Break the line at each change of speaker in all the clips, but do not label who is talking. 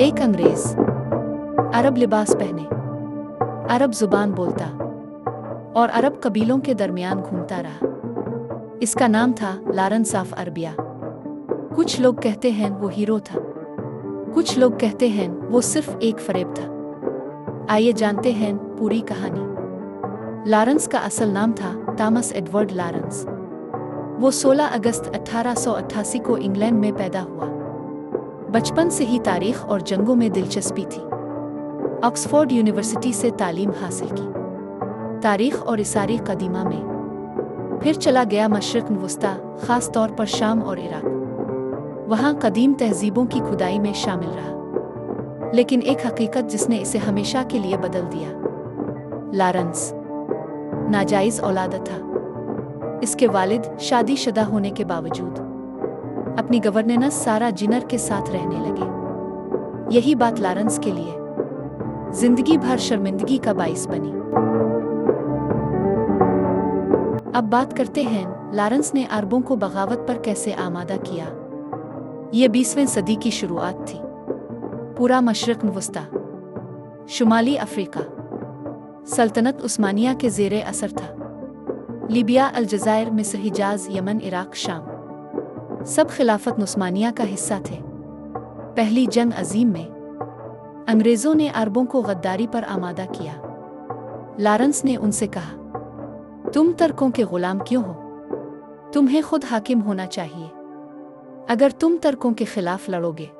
एक अंग्रेज, अरब लिबास पहने, अरब जुबान बोलता और अरब कबीलों के दरमियान घूमता रहा। इसका नाम था लारेंस ऑफ अरबिया। कुछ लोग कहते हैं वो हीरो था, कुछ लोग कहते हैं वो सिर्फ एक फरेब था। आइए जानते हैं पूरी कहानी। लारेंस का असल नाम था थॉमस एडवर्ड लारेंस। वो 16 अगस्त 1888 को इंग्लैंड में पैदा हुआ। बचपन से ही तारीख और जंगों में दिलचस्पी थी। ऑक्सफोर्ड यूनिवर्सिटी से तालीम हासिल की, तारीख और इसारी कदीमा में। फिर चला गया मशरिक़ वस्ता, ख़ास तौर पर शाम और इराक। वहाँ कदीम तहज़ीबों की खुदाई में शामिल रहा। लेकिन एक हकीकत जिसने इसे हमेशा के लिए बदल दिया। लारेंस नाजायज़ औलाद था। इसके वालिद शादीशुदा होने के बावजूद अपनी गवर्नेंस सारा जिनर के साथ रहने लगे। यही बात लारेंस के लिए जिंदगी भर शर्मिंदगी का बाइस बनी। अब बात करते हैं लारेंस ने अरबों को बगावत पर कैसे आमादा किया। ये 20वीं सदी की शुरुआत थी। पूरा मशरिक़ वस्ता, शुमाली अफ्रीका, सल्तनत उस्मानिया के ज़ेरे असर था। लीबिया, अलजायर, मिस्र, हिजाज, यमन, इराक, शाम, सब खिलाफत उस्मानिया का हिस्सा थे। पहली जंग अजीम में अंग्रेज़ों ने अरबों को गद्दारी पर आमादा किया। लारेंस ने उनसे कहा, तुम तुर्कों के गुलाम क्यों हो? तुम्हें खुद हाकिम होना चाहिए। अगर तुम तुर्कों के खिलाफ लड़ोगे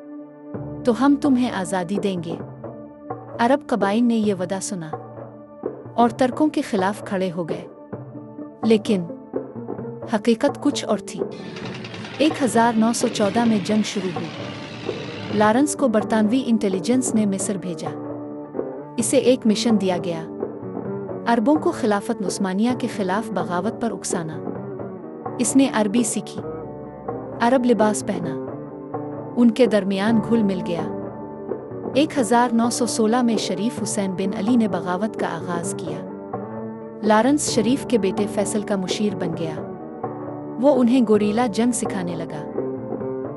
तो हम तुम्हें आज़ादी देंगे। अरब कबाइल ने यह वदा सुना और तुर्कों के खिलाफ खड़े हो गए। लेकिन हकीकत कुछ और थी। 1914 में जंग शुरू हुई। लारेंस को बरतानवी इंटेलिजेंस ने मिस्र भेजा। इसे एक मिशन दिया गया, अरबों को खिलाफत उस्मानिया के खिलाफ बगावत पर उकसाना। इसने अरबी सीखी, अरब लिबास पहना, उनके दरमियान घुल मिल गया। 1916 में शरीफ हुसैन बिन अली ने बगावत का आगाज किया। लारेंस शरीफ के बेटे फैसल का मुशीर बन गया। वो उन्हें गोरीला जंग सिखाने लगा।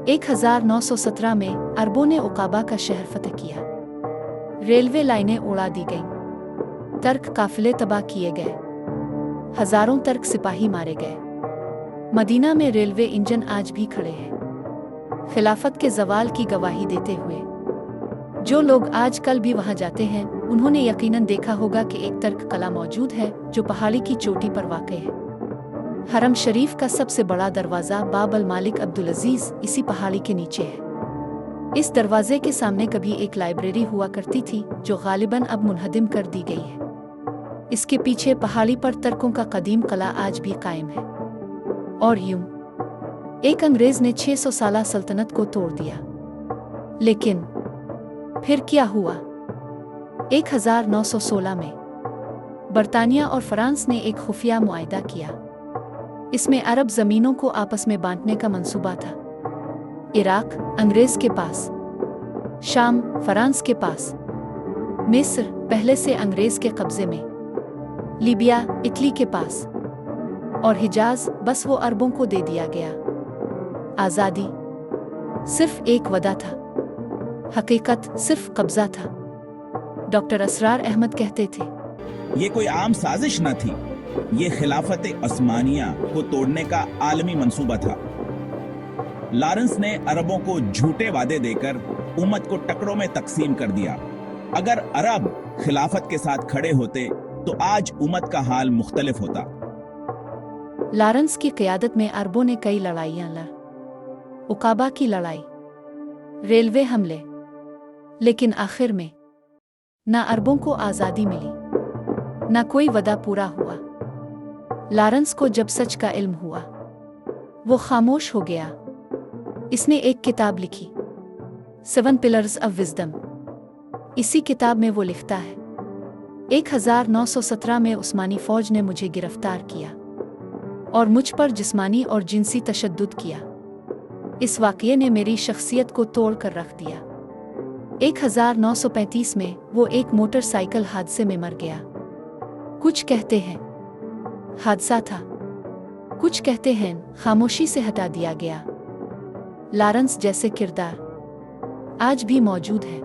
1917 में अरबों ने उकाबा का शहर फतह किया। रेलवे लाइनें उड़ा दी गईं, तुर्क काफिले तबाह किए गए, हजारों तुर्क सिपाही मारे गए। मदीना में रेलवे इंजन आज भी खड़े हैं, खिलाफत के जवाल की गवाही देते हुए। जो लोग आज कल भी वहां जाते हैं उन्होंने यकीनन देखा होगा कि एक तुर्क कला मौजूद है जो पहाड़ी की चोटी पर वाक़ है। हरम शरीफ का सबसे बड़ा दरवाज़ा बाब अल मालिक अब्दुल अजीज़ इसी पहाड़ी के नीचे है। इस दरवाजे के सामने कभी एक लाइब्रेरी हुआ करती थी जो गालिबन अब मुनहदिम कर दी गई है। इसके पीछे पहाड़ी पर तुर्कों का कदीम कला आज भी कायम है। और यूं एक अंग्रेज ने 600 साला सल्तनत को तोड़ दिया। लेकिन फिर क्या हुआ? 1916 में बरतानिया और फ्रांस ने एक खुफिया मुआहिदा किया। इसमें अरब ज़मीनों को आपस में बांटने का मंसूबा था। इराक अंग्रेज़ के पास, शाम फ्रांस के पास, मिस्र पहले से अंग्रेज़ के कब्ज़े में, लीबिया इटली के पास और हिजाज बस वो अरबों को दे दिया गया। आज़ादी सिर्फ एक वदा था, हकीकत सिर्फ कब्ज़ा था। डॉक्टर असरार अहमद कहते थे,
ये कोई आम साजिश न थी, ये खिलाफत उस्मानिया को तोड़ने का आलमी मंसूबा था। लारेंस ने अरबों को झूठे वादे देकर उम्मत को टुकड़ों में तकसीम कर दिया। अगर अरब खिलाफत के साथ खड़े होते तो आज उम्मत का हाल मुख्तलिफ होता।
लारेंस की क़यादत में अरबों ने कई लड़ाइयां लड़, उकाबा की लड़ाई, रेलवे हमले, लेकिन आखिर में ना अरबों को आज़ादी मिली ना कोई वदा पूरा हुआ। लारेंस को जब सच का इल्म हुआ वो खामोश हो गया। इसने एक किताब लिखी, 7 पिलर्स ऑफ विजडम। इसी किताब में वो लिखता है, 1917 में उस्मानी फौज ने मुझे गिरफ्तार किया और मुझ पर जिस्मानी और जिनसी तशद्दुद किया। इस वाक़ये ने मेरी शख्सियत को तोड़ कर रख दिया। 1935 में वो एक मोटरसाइकिल हादसे में मर गया। कुछ कहते हैं हादसा था, कुछ कहते हैं खामोशी से हटा दिया गया। लारेंस जैसे किरदार आज भी मौजूद है।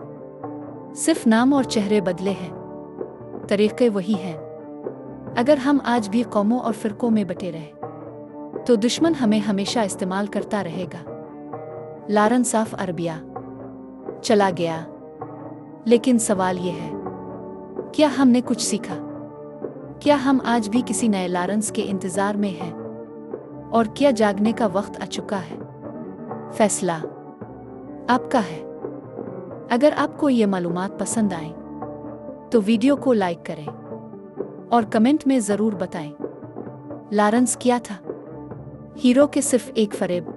सिर्फ नाम और चेहरे बदले हैं, तरीके वही हैं। अगर हम आज भी कौमों और फिरकों में बटे रहे तो दुश्मन हमें हमेशा इस्तेमाल करता रहेगा। लारेंस ऑफ अरबिया चला गया, लेकिन सवाल ये है, क्या हमने कुछ सीखा? क्या हम आज भी किसी नए लारेंस के इंतजार में हैं? और क्या जागने का वक्त आ चुका है? फैसला आपका है। अगर आपको ये मालूमात पसंद आए तो वीडियो को लाइक करें और कमेंट में ज़रूर बताएं, लारेंस क्या था? हीरो के सिर्फ एक फरेब।